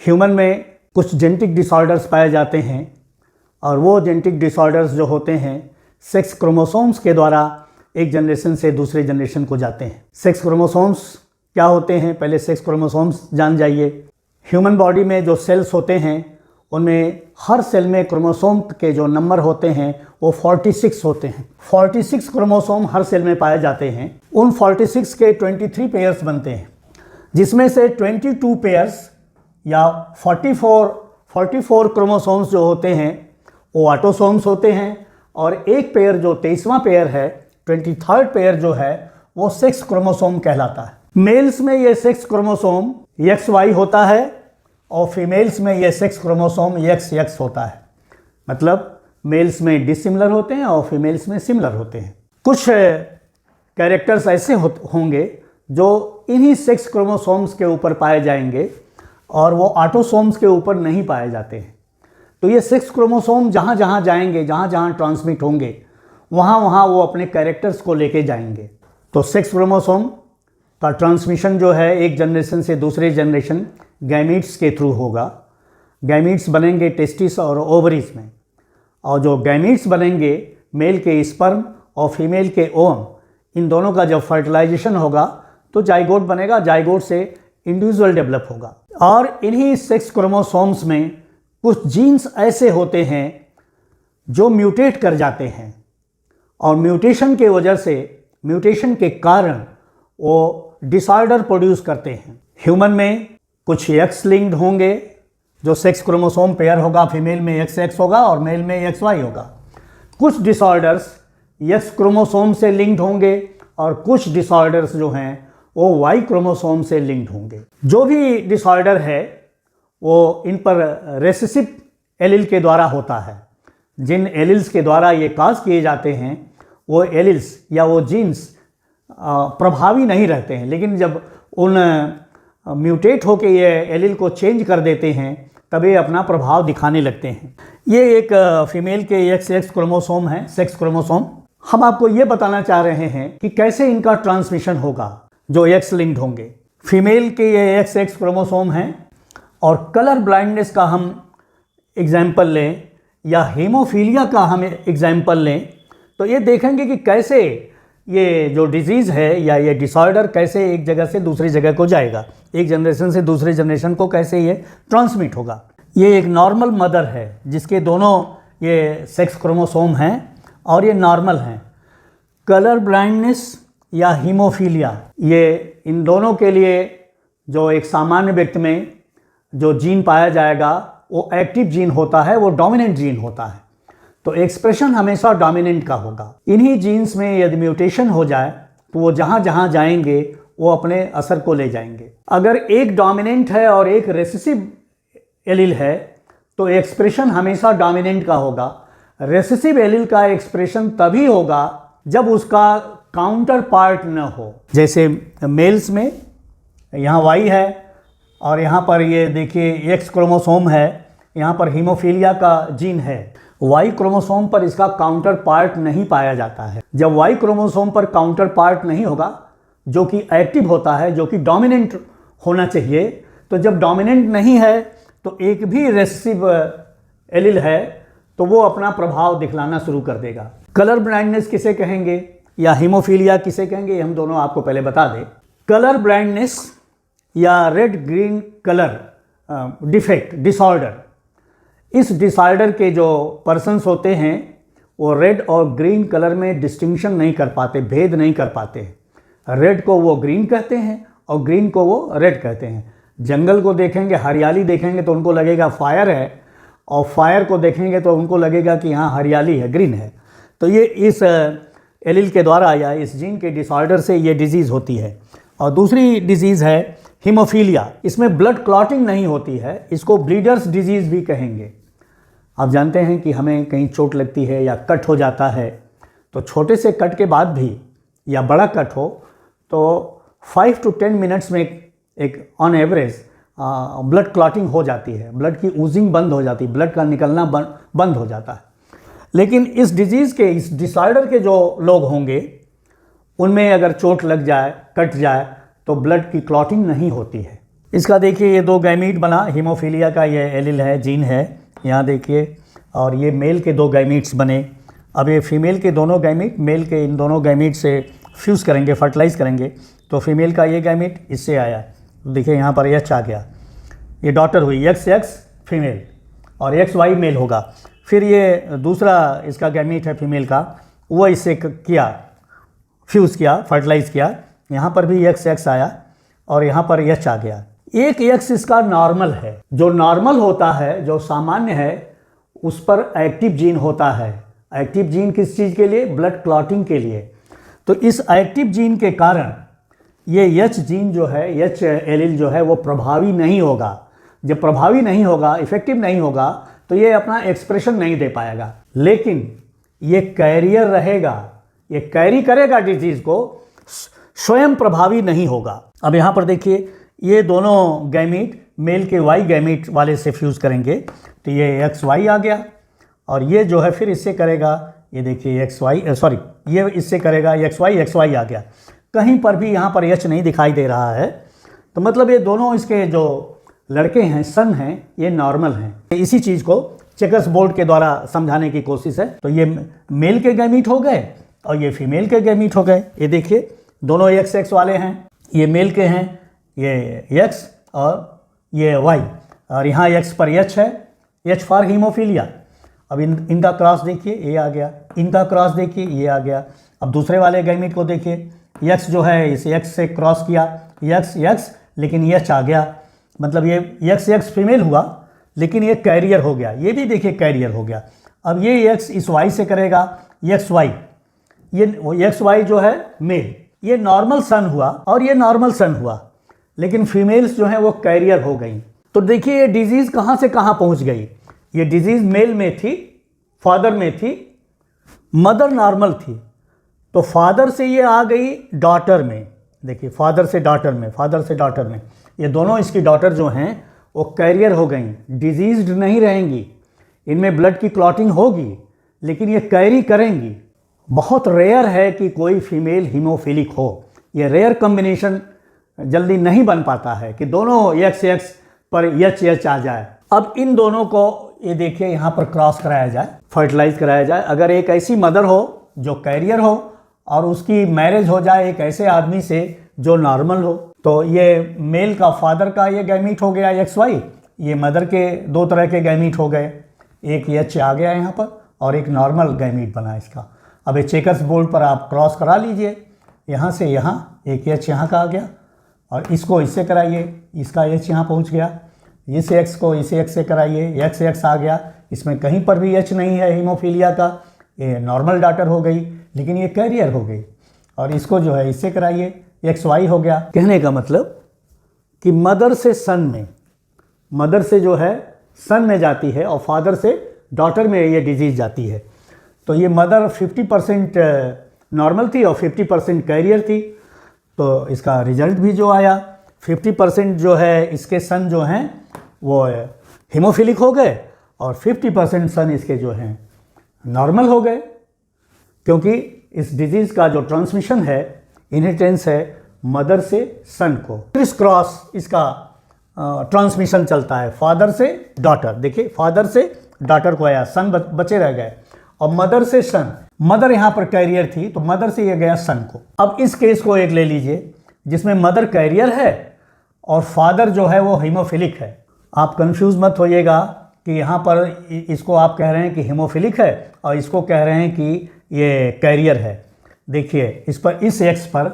Human में कुछ genetic disorders पाए जाते हैं और वो जेनेटिक डिसऑर्डर्स जो होते हैं सेक्स क्रोमोसोम्स के द्वारा एक जनरेशन से दूसरे जनरेशन को जाते हैं। सेक्स क्रोमोसोम्स क्या होते हैं, पहले सेक्स क्रोमोसोम्स जान जाइए। ह्यूमन बॉडी में जो सेल्स होते हैं उनमें हर सेल में क्रोमोसोम के जो नंबर होते हैं वो 46 होते हैं। 46 क्रोमोसोम हर सेल में पाए जाते हैं। उन 46 के 23 पेयर्स बनते हैं, जिसमें से 22 पेयर्स या 44 क्रोमोसोम्स जो होते हैं वो ऑटोसोम्स होते हैं और एक पेयर जो 23वां पेयर है, 23rd पेयर जो है वो सेक्स क्रोमोसोम कहलाता है। मेल्स में ये सेक्स क्रोमोसोम XY होता है और फीमेल्स में ये सेक्स क्रोमोसोम XX होता है। मतलब मेल्स में डिसिमिलर होते हैं और फीमेल्स में सिमिलर होते हैं। कुछ कैरेक्टर्स ऐसे होंगे जो इन्हीं सेक्स क्रोमोसोम्स के ऊपर पाए जाएंगे और वो ऑटोसोम्स के ऊपर नहीं पाए जाते हैं। तो ये सेक्स क्रोमोसोम जहाँ जहाँ जाएंगे, जहाँ जहाँ ट्रांसमिट होंगे, वहाँ वहाँ वो अपने कैरेक्टर्स को लेके जाएंगे। तो सेक्स क्रोमोसोम का ट्रांसमिशन जो है एक जनरेशन से दूसरे जनरेशन गैमीट्स के थ्रू होगा। गैमीट्स बनेंगे टेस्टिस और ओवरीज में, और जो गैमीट्स बनेंगे मेल के स्पर्म और फीमेल के ओवम, इन दोनों का जब फर्टिलाइजेशन होगा तो जाइगोट बनेगा। जाइगोट से इंडिविजुअल डेवलप होगा। और इन्हीं सेक्स क्रोमोसोम्स में कुछ जीन्स ऐसे होते हैं जो म्यूटेट कर जाते हैं और म्यूटेशन के वजह से, म्यूटेशन के कारण वो डिसऑर्डर प्रोड्यूस करते हैं। ह्यूमन में कुछ X लिंक्ड होंगे, जो सेक्स क्रोमोसोम पेयर होगा, फीमेल में XX होगा और मेल में XY होगा। कुछ डिसऑर्डर्स X क्रोमोसोम से लिंक्ड होंगे और कुछ डिसऑर्डर्स जो हैं वो Y क्रोमोसोम से लिंक्ड होंगे। जो भी डिसऑर्डर है वो इन पर रेसेसिव एलील के द्वारा होता है। जिन एलील्स के द्वारा ये काज किए जाते हैं वो एलील्स या वो जीन्स प्रभावी नहीं रहते हैं, लेकिन जब उन म्यूटेट होके ये एलील को चेंज कर देते हैं तब ये अपना प्रभाव दिखाने लगते हैं। ये एक फीमेल के XX क्रोमोसोम है, सेक्स क्रोमोसोम। हम आपको ये बताना चाह रहे हैं कि कैसे इनका ट्रांसमिशन होगा जो X लिंक्ड होंगे। फीमेल के ये XX क्रोमोसोम हैं और कलर ब्लाइंडनेस का हम एग्जाम्पल लें या हीमोफीलिया का हम एग्जाम्पल लें तो ये देखेंगे कि कैसे ये जो डिजीज़ है या ये डिसऑर्डर कैसे एक जगह से दूसरी जगह को जाएगा, एक जनरेशन से दूसरे जनरेशन को कैसे ये ट्रांसमिट होगा। ये एक नॉर्मल मदर है जिसके दोनों ये सेक्स क्रोमोसोम हैं और ये नॉर्मल हैं। कलर ब्लाइंडनेस या हीमोफीलिया, ये इन दोनों के लिए जो एक सामान्य व्यक्ति में जो जीन पाया जाएगा वो एक्टिव जीन होता है, वो डोमिनेंट जीन होता है। तो एक्सप्रेशन हमेशा डोमिनेंट का होगा। इन्हीं जीन्स में यदि म्यूटेशन हो जाए तो वो जहाँ जहाँ जाएंगे वो अपने असर को ले जाएंगे। अगर एक डोमिनेंट है और एक रेसेसिव एलील है तो एक्सप्रेशन हमेशा डोमिनेंट का होगा। रेसेसिव एलील का एक्सप्रेशन तभी होगा जब उसका काउंटर पार्ट न हो। जैसे मेल्स में यहाँ Y है और यहाँ पर ये देखिए X क्रोमोसोम है, यहाँ पर हीमोफीलिया का जीन है। Y क्रोमोसोम पर इसका काउंटर पार्ट नहीं पाया जाता है। जब Y क्रोमोसोम पर काउंटर पार्ट नहीं होगा जो कि एक्टिव होता है, जो कि डोमिनेंट होना चाहिए, तो जब डोमिनेंट नहीं है तो एक भी रेसेसिव एलील है तो वो अपना प्रभाव दिखलाना शुरू कर देगा। कलर ब्लाइंडनेस किसे कहेंगे या हीमोफीलिया किसे कहेंगे, हम दोनों आपको पहले बता दें। कलर ब्लाइंडनेस या red green colour defect disorder, इस डिसऑर्डर के जो पर्सन्स होते हैं वो रेड और ग्रीन कलर में डिस्टिंक्शन नहीं कर पाते, भेद नहीं कर पाते। रेड को वो ग्रीन कहते हैं और ग्रीन को वो रेड कहते हैं। जंगल को देखेंगे, हरियाली देखेंगे तो उनको लगेगा फायर है, और फायर को देखेंगे तो उनको लगेगा कि यहाँ हरियाली है, ग्रीन है। तो ये इस एलील के द्वारा या इस जीन के डिसऑर्डर से ये डिजीज़ होती है। और दूसरी डिजीज़ है हीमोफीलिया। इसमें ब्लड क्लॉटिंग नहीं होती है, इसको ब्लीडर्स डिजीज़ भी कहेंगे। आप जानते हैं कि हमें कहीं चोट लगती है या कट हो जाता है तो छोटे से कट के बाद भी या बड़ा कट हो तो 5 to 10 मिनट्स में एक ऑन एवरेज ब्लड क्लॉटिंग हो जाती है, ब्लड की ऊजिंग बंद हो जाती है, ब्लड का निकलना बंद हो जाता है। लेकिन इस डिजीज़ के, इस डिसऑर्डर के जो लोग होंगे उनमें अगर चोट लग जाए, कट जाए तो ब्लड की क्लॉटिंग नहीं होती है। इसका देखिए ये दो गैमीट बना, हीमोफीलिया का ये एलील है, जीन है, यहाँ देखिए, और ये मेल के दो गैमीट्स बने। अब ये फीमेल के दोनों गैमीट मेल के इन दोनों गैमीट से फ्यूज़ करेंगे, फर्टिलाइज करेंगे, तो फीमेल का ये गैमीट इससे आया, देखिए यहाँ पर एच आ गया, ये डॉटर हुई, एक्स एक्स फीमेल और एक्स वाई मेल होगा। फिर ये दूसरा इसका गैमीट है फीमेल का, वो इससे किया, फ्यूज़ किया, फर्टिलाइज किया, यहाँ पर भी एक्स एक्स आया और यहाँ पर एच आ गया। एक एक्स इसका नॉर्मल है, जो नॉर्मल होता है, जो सामान्य है, उस पर एक्टिव जीन होता है। एक्टिव जीन किस चीज़ के लिए? ब्लड क्लॉटिंग के लिए। तो इस एक्टिव जीन के कारण ये एच जीन जो है, एच एलील जो है, वो प्रभावी नहीं होगा। जब प्रभावी नहीं होगा, इफेक्टिव नहीं होगा, तो ये अपना एक्सप्रेशन नहीं दे पाएगा, लेकिन ये कैरियर रहेगा, ये कैरी करेगा डिजीज़ को, स्वयं प्रभावी नहीं होगा। अब यहाँ पर देखिए ये दोनों गैमीट मेल के वाई गैमीट वाले से फ्यूज़ करेंगे, तो ये एक्स वाई आ गया, और ये जो है फिर इससे करेगा, ये देखिए एक्स वाई, सॉरी ये इससे करेगा एक्स वाई आ गया। कहीं पर भी यहाँ पर एच नहीं दिखाई दे रहा है, तो मतलब ये दोनों इसके जो लड़के हैं, सन हैं, ये नॉर्मल हैं। इसी चीज़ को चेकर्स बोर्ड के द्वारा समझाने की कोशिश है। तो ये मेल के गैमीट हो गए और ये फीमेल के गैमीट हो गए। ये देखिए दोनों एक्स एक्स वाले हैं, ये मेल के हैं, ये एक्स और ये वाई, और यहाँ एक्स पर एच है, एच फॉर हीमोफीलिया। अब इनका क्रॉस देखिए, ये आ गया, इनका क्रॉस देखिए, ये आ गया। अब दूसरे वाले गैमीट को देखिए, एक्स जो है इस एक्स से क्रॉस किया, एक्स एक्स, लेकिन एच आ गया, मतलब ये एक्स एक्स फीमेल हुआ, लेकिन ये कैरियर हो गया। ये भी देखिए कैरियर हो गया। अब ये एक्स इस वाई से करेगा, एक्स वाई, ये एक्स वाई जो है मेल, ये नॉर्मल सन हुआ और ये नॉर्मल सन हुआ, लेकिन फीमेल्स जो हैं वो कैरियर हो गई। तो देखिए ये डिजीज़ कहाँ से कहाँ पहुँच गई। ये डिजीज़ मेल में थी, फादर में थी, मदर नॉर्मल थी, तो फादर से ये आ गई डॉटर में। देखिए फादर से डॉटर में, फादर से डॉटर में, ये दोनों इसकी डॉटर जो हैं वो कैरियर हो गई, डिजीज्ड नहीं रहेंगी, इनमें ब्लड की क्लॉटिंग होगी, लेकिन ये कैरी करेंगी। बहुत रेयर है कि कोई फीमेल हीमोफिलिक हो, ये रेयर कॉम्बिनेशन जल्दी नहीं बन पाता है कि दोनों एक्स एक्स पर एच एच आ जाए। अब इन दोनों को ये देखिए यहाँ पर क्रॉस कराया जाए, फर्टिलाइज कराया जाए। अगर एक ऐसी मदर हो जो कैरियर हो और उसकी मैरिज हो जाए एक ऐसे आदमी से जो नॉर्मल हो, तो ये मेल का फादर का ये गैमीट हो गया एक्स वाई, ये मदर के दो तरह के गैमीट हो गए, एक एच आ गया यहाँ पर और एक नॉर्मल गैमीट बना इसका। अब ये चेकर्स बोर्ड पर आप क्रॉस करा लीजिए, यहाँ से यहाँ एक एच यहाँ का आ गया और इसको इससे कराइए, इसका एच यहाँ पहुँच गया, इस एक्स को इस एक्स से कराइए, एक्स एक्स आ गया, इसमें कहीं पर भी एच नहीं है हीमोफीलिया का, ये नॉर्मल डॉटर हो गई, लेकिन ये कैरियर हो गई। और इसको जो है इससे कराइए, एक्स वाई हो गया। कहने का मतलब कि मदर से सन में, मदर से जो है सन में जाती है और फादर से डॉटर में ये डिजीज़ जाती है। तो ये मदर 50% नॉर्मल थी और 50% कैरियर थी, तो इसका रिजल्ट भी जो आया 50% जो है इसके सन जो हैं वो हीमोफिलिक हो गए और 50% सन इसके जो हैं नॉर्मल हो गए, क्योंकि इस डिजीज़ का जो ट्रांसमिशन है, इनहेरिटेंस है मदर से सन को, क्रिस क्रॉस इसका ट्रांसमिशन चलता है, फादर से डॉटर। देखिए फादर से डॉटर को आया, सन बचे रह गए, और मदर से सन, मदर यहाँ पर कैरियर थी तो मदर से ये गया सन को। अब इस केस को एक ले लीजिए जिसमें मदर कैरियर है और फादर जो है वो हीमोफिलिक है। आप कंफ्यूज मत होइएगा कि यहाँ पर इसको आप कह रहे हैं कि हीमोफिलिक है और इसको कह रहे हैं कि ये कैरियर है। देखिए इस पर, इस एक्स पर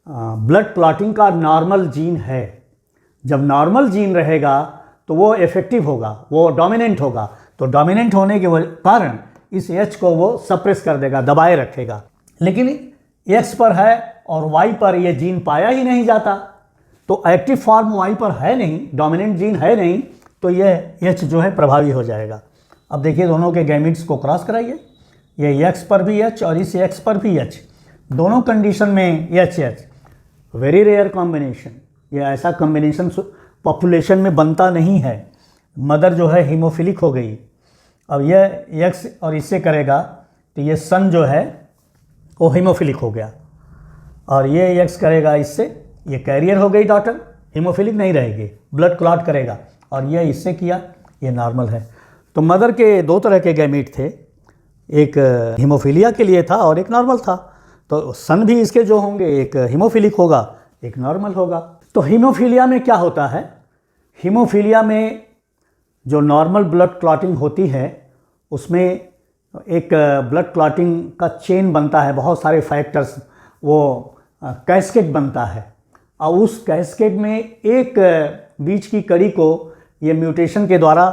ब्लड क्लॉटिंग का नॉर्मल जीन है। जब नॉर्मल जीन रहेगा तो वो इफेक्टिव होगा, वो डोमिनेंट होगा, तो डोमिनेंट होने के कारण इस एच को वो सप्रेस कर देगा, दबाए रखेगा। लेकिन एक्स पर है और वाई पर ये जीन पाया ही नहीं जाता, तो एक्टिव फॉर्म वाई पर है नहीं, डोमिनेंट जीन है नहीं, तो ये एच जो है प्रभावी हो जाएगा। अब देखिए दोनों के गैमिट्स को क्रॉस कराइए, ये एक्स पर भी एच और इस एक्स पर भी एच, दोनों कंडीशन में H H, very rare combination. ये ऐसा कॉम्बिनेशन पॉपुलेशन में बनता नहीं है। मदर जो है हीमोफिलिक हो गई, अब ये एक्स और इससे करेगा तो ये सन जो है वो हीमोफिलिक हो गया, और ये एक्स करेगा इससे, ये कैरियर हो गई डॉटर हीमोफिलिक नहीं रहेगी, ब्लड क्लॉट करेगा, और ये इससे किया, ये नॉर्मल है। तो मदर के दो तरह के गैमीट थे, एक हीमोफीलिया के लिए था और एक नॉर्मल था। तो सन भी इसके जो होंगे, एक हीमोफिलिक होगा, एक नॉर्मल होगा। तो हीमोफीलिया में क्या होता है, हीमोफीलिया में जो नॉर्मल ब्लड क्लॉटिंग होती है उसमें एक ब्लड क्लॉटिंग का चेन बनता है, बहुत सारे फैक्टर्स, वो कैस्केड बनता है, और उस कैस्केड में एक बीच की कड़ी को ये म्यूटेशन के द्वारा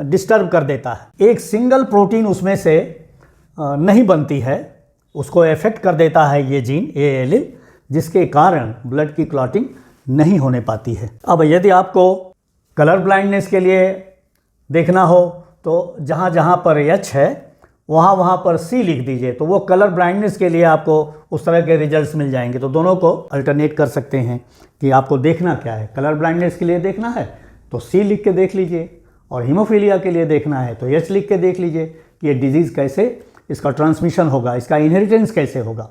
डिस्टर्ब कर देता है। एक सिंगल प्रोटीन उसमें से नहीं बनती है, उसको इफेक्ट कर देता है ये जीन, ये एलील, जिसके कारण ब्लड की क्लॉटिंग नहीं होने पाती है। अब यदि आपको कलर ब्लाइंडनेस के लिए देखना हो तो जहाँ जहाँ पर एच है वहाँ पर सी लिख दीजिए, तो वो कलर ब्लाइंडनेस के लिए आपको उस तरह के रिजल्ट्स मिल जाएंगे। तो दोनों को अल्टरनेट कर सकते हैं कि आपको देखना क्या है। कलर ब्लाइंडनेस के लिए देखना है तो सी लिख के देख लीजिए, और हीमोफीलिया के लिए देखना है तो एच लिख के देख लीजिए कि ये डिजीज़ कैसे, इसका ट्रांसमिशन होगा, इसका इनहेरिटेंस कैसे होगा।